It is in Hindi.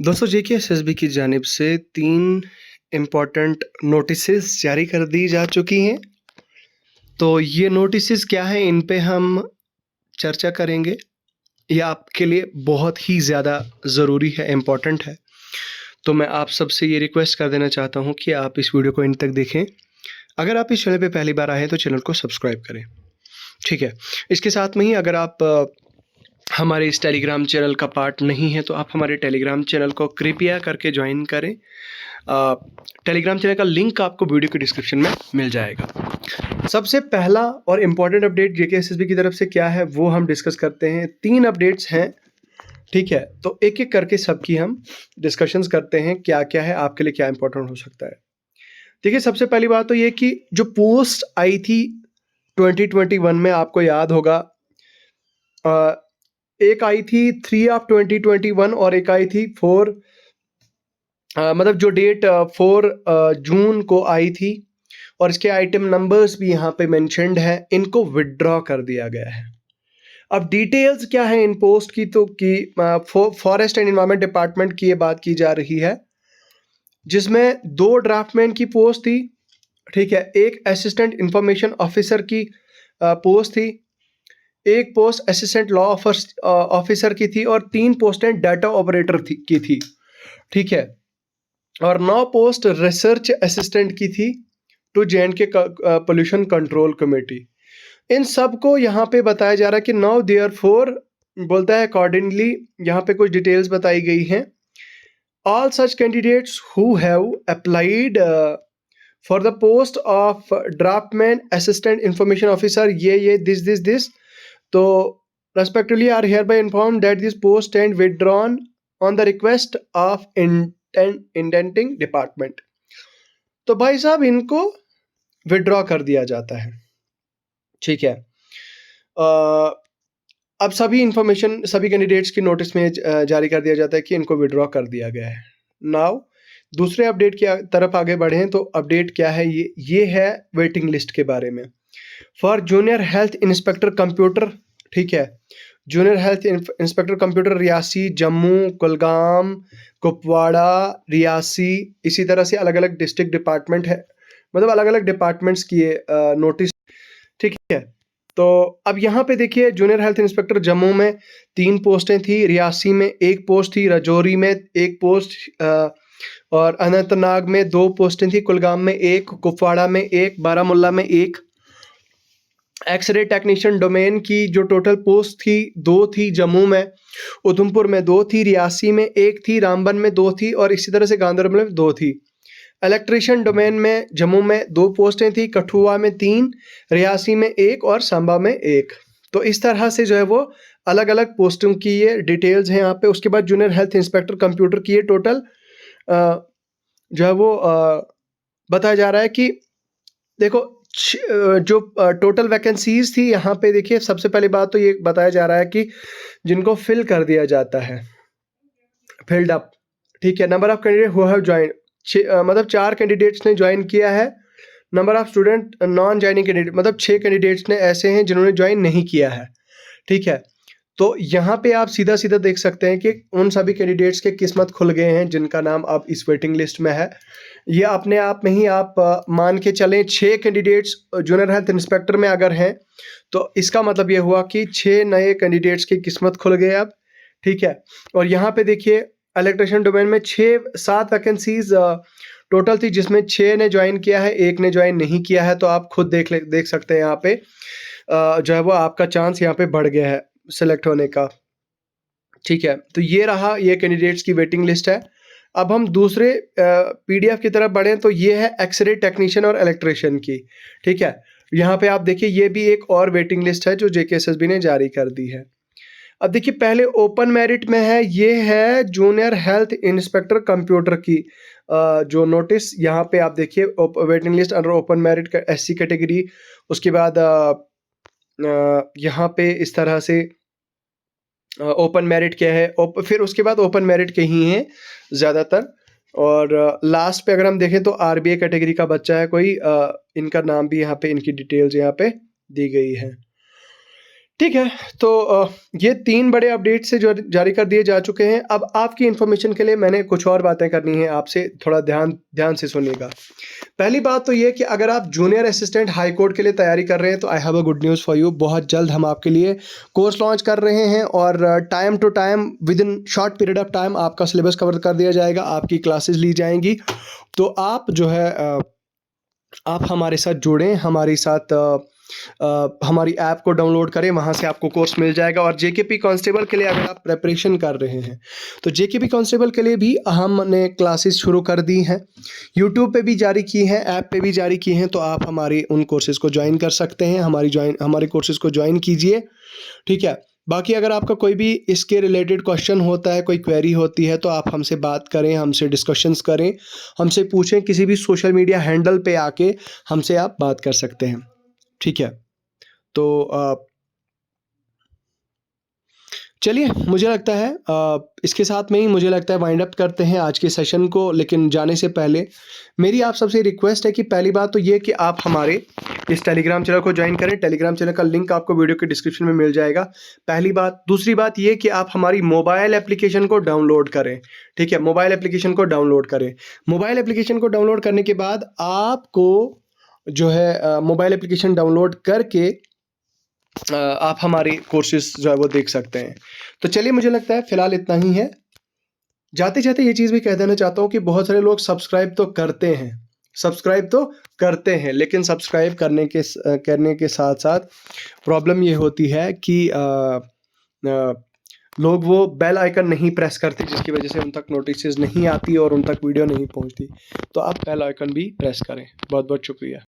दोस्तों जेकेएसएसबी की जानिब से 3 इम्पोर्टेंट नोटिसेस जारी कर दी जा चुकी हैं। तो ये नोटिसेस क्या हैं, इन पे हम चर्चा करेंगे। ये आपके लिए बहुत ही ज़्यादा ज़रूरी है, इम्पोर्टेंट है। तो मैं आप सबसे ये रिक्वेस्ट कर देना चाहता हूँ कि आप इस वीडियो को एंड तक देखें। अगर आप इस चैनल पे पहली बार आए हैं तो चैनल को सब्सक्राइब करें, ठीक है। इसके साथ में ही अगर आप हमारे इस टेलीग्राम चैनल का पार्ट नहीं है तो आप हमारे टेलीग्राम चैनल को कृपया करके ज्वाइन करें। टेलीग्राम चैनल का लिंक आपको वीडियो के डिस्क्रिप्शन में मिल जाएगा। सबसे पहला और इम्पॉर्टेंट अपडेट जेकेएसएसबी की तरफ से क्या है वो हम डिस्कस करते हैं। 3 अपडेट्स हैं, ठीक है। तो एक एक करके सबकी हम डिस्कशंस करते हैं, क्या क्या है, आपके लिए क्या इंपॉर्टेंट हो सकता है। देखिए, सबसे पहली बात तो ये कि जो पोस्ट आई थी 2021 में, आपको याद होगा, एक आई थी 3 ऑफ 2021 और एक आई थी 4 मतलब जो डेट 4 जून को आई थी, और इसके आइटम नंबर्स भी यहाँ पे मेंशन्ड है। इनको विड्रॉ कर दिया गया है। अब डिटेल्स क्या है इन पोस्ट की, तो कि फॉरेस्ट एंड एनवायरनमेंट डिपार्टमेंट की ये बात की जा रही है, जिसमें 2 ड्राफ्टमैन की पोस्ट थी, ठीक है। एक असिस्टेंट इंफॉर्मेशन ऑफिसर की पोस्ट थी, एक पोस्ट असिस्टेंट लॉ ऑफिसर की थी, और 3 पोस्टें डाटा ऑपरेटर की थी, ठीक है। और 9 पोस्ट रिसर्च असिस्टेंट की थी to J&K pollution control committee. इन सबको यहाँ पे बताया जा रहा है कि नाउ देयरफॉर बोलता है अकॉर्डिंगली, यहाँ पे कुछ डिटेल्स बताई गई हैं। All such candidates who have applied for the post of draftsman assistant information officer ये दिस तो respectively are hereby informed that this post stand withdrawn on the request of indenting department. तो भाई साहब, इनको विड्रॉ कर दिया जाता है, ठीक है। अब सभी इंफॉर्मेशन सभी कैंडिडेट्स की नोटिस में जारी कर दिया जाता है कि इनको विड्रॉ कर दिया गया है। नाउ दूसरे अपडेट की तरफ आगे बढ़े तो अपडेट क्या है, ये है वेटिंग लिस्ट के बारे में। For junior health inspector computer, ठीक है। Junior health inspector computer Reasi, Jammu, Kulgam, Kupwara, Reasi, इसी तरह से अलग अलग डिस्ट्रिक्ट डिपार्टमेंट है, मतलब अलग अलग डिपार्टमेंट्स की नोटिस, ठीक है। तो अब यहाँ पे देखिए, जूनियर हेल्थ इंस्पेक्टर जम्मू में 3 पोस्टें थी, रियासी में 1 पोस्ट थी, राजौरी में 1 पोस्ट, और अनंतनाग में 2 पोस्टें थी, कुलगाम में 1, कुपवाड़ा में 1, बारामूला में 1। एक्सरे टेक्नीशियन डोमेन की जो टोटल पोस्ट थी 2 थी, जम्मू में, उधमपुर में 2 थी, रियासी में 1 थी, रामबन में 2 थी, और इसी तरह से गांधरबल में 2 थी। इलेक्ट्रीशियन डोमेन में जम्मू में 2 पोस्टें थी, कठुआ में 3, रियासी में 1 और सांबा में 1। तो इस तरह से जो है वो अलग अलग पोस्टों की ये डिटेल्स हैं यहाँ पे। उसके बाद जूनियर हेल्थ इंस्पेक्टर कंप्यूटर की ये टोटल जो है वो बताया जा रहा है कि देखो, जो टोटल वैकेंसीज थी यहाँ पे, देखिए सबसे पहली बात तो ये बताया जा रहा है कि जिनको फिल कर दिया जाता है, फिल्ड अप, ठीक है। Number of candidate who have join, मतलब 4 कैंडिडेट्स ने ज्वाइन किया है। Number of student non joining candidate, मतलब 6 कैंडिडेट्स ने ऐसे हैं जिन्होंने ज्वाइन नहीं किया है, ठीक है। तो यहाँ पे आप सीधा सीधा देख सकते हैं कि उन सभी कैंडिडेट्स के किस्मत खुल गए हैं जिनका नाम अब इस वेटिंग लिस्ट में है। ये अपने आप में ही आप मान के चलें, 6 कैंडिडेट्स जूनियर हेल्थ इंस्पेक्टर में अगर हैं तो इसका मतलब ये हुआ कि 6 नए कैंडिडेट्स की किस्मत खुल गए अब, ठीक है। और यहाँ पे देखिए, इलेक्ट्रिशियन डोमेन में 7 वैकेंसीज टोटल थी, जिसमें 6 ने ज्वाइन किया है, 1 ने ज्वाइन नहीं किया है। तो आप खुद देख सकते हैं यहाँ पे जो है वो आपका चांस यहाँ पे बढ़ गया है सेलेक्ट होने का, ठीक है। तो ये रहा, ये कैंडिडेट्स की वेटिंग लिस्ट है। अब हम दूसरे पीडीएफ की तरफ बढ़ें तो ये है एक्सरे टेक्नीशियन और इलेक्ट्रिशियन की, ठीक है। यहाँ पे आप देखिए, ये भी एक और वेटिंग लिस्ट है जो जेकेएसएसबी ने जारी कर दी है। अब देखिए, पहले ओपन मेरिट में है, ये है जूनियर हेल्थ इंस्पेक्टर कंप्यूटर की जो नोटिस, यहाँ पे आप देखिए waiting list under open merit का एससी कैटेगरी। उसके बाद यहाँ पे इस तरह से ओपन मेरिट क्या है, फिर उसके बाद ओपन मेरिट के ही हैं ज़्यादातर। और लास्ट पे अगर हम देखें तो आरबीए कैटेगरी का बच्चा है कोई, इनका नाम भी यहाँ पे, इनकी डिटेल्स यहाँ पे दी गई है, ठीक है, तो ये 3 बड़े अपडेट से जो जारी कर दिए जा चुके हैं। अब आपकी इन्फॉर्मेशन के लिए मैंने कुछ और बातें करनी है आपसे, थोड़ा ध्यान से सुनिएगा। पहली बात तो ये कि अगर आप जूनियर असिस्टेंट हाई कोर्ट के लिए तैयारी कर रहे हैं तो I have a good news for you. बहुत जल्द हम आपके लिए कोर्स लॉन्च कर रहे हैं और time to time within short period of time आपका सिलेबस कवर कर दिया जाएगा, आपकी क्लासेस ली जाएंगी। तो आप जो है आप हमारे साथ जुड़ें, हमारे साथ हमारी ऐप को डाउनलोड करें, वहाँ से आपको कोर्स मिल जाएगा। और जेकेपी कांस्टेबल के लिए अगर आप प्रिपरेशन कर रहे हैं तो जेकेपी कांस्टेबल के लिए भी हमने क्लासेस शुरू कर दी हैं, यूट्यूब पे भी जारी की हैं, ऐप पे भी जारी की हैं। तो आप हमारी उन कोर्सेज़ को ज्वाइन कर सकते हैं, हमारे कोर्सेज़ को ज्वाइन कीजिए, ठीक है। बाकी अगर आपका कोई भी इसके रिलेटेड क्वेश्चन होता है, कोई क्वेरी होती है, तो आप हमसे बात करें, हमसे डिस्कशंस करें, हमसे पूछें, किसी भी सोशल मीडिया हैंडल पे आके हमसे आप बात कर सकते हैं, ठीक है। तो चलिए, मुझे लगता है इसके साथ में ही मुझे लगता है वाइंड अप करते हैं आज के सेशन को। लेकिन जाने से पहले मेरी आप सबसे रिक्वेस्ट है कि पहली बात तो ये कि आप हमारे इस टेलीग्राम चैनल को ज्वाइन करें। टेलीग्राम चैनल का लिंक आपको वीडियो के डिस्क्रिप्शन में मिल जाएगा, पहली बात। दूसरी बात ये कि आप हमारी मोबाइल एप्लीकेशन को डाउनलोड करें, ठीक है। मोबाइल एप्लीकेशन को डाउनलोड करें। मोबाइल एप्लीकेशन को डाउनलोड करने के बाद आपको जो है मोबाइल एप्लीकेशन डाउनलोड करके आप हमारे कोर्सेज जो है वो देख सकते हैं। तो चलिए, मुझे लगता है फ़िलहाल इतना ही है। जाते जाते ये चीज़ भी कह देना चाहता हूँ कि बहुत सारे लोग सब्सक्राइब तो करते हैं, लेकिन सब्सक्राइब करने के साथ साथ प्रॉब्लम ये होती है कि लोग वो बेल आइकन नहीं प्रेस करते, जिसकी वजह से उन तक नोटिसेस नहीं आती और उन तक वीडियो नहीं पहुंचती। तो आप बेल आइकन भी प्रेस करें। बहुत बहुत शुक्रिया।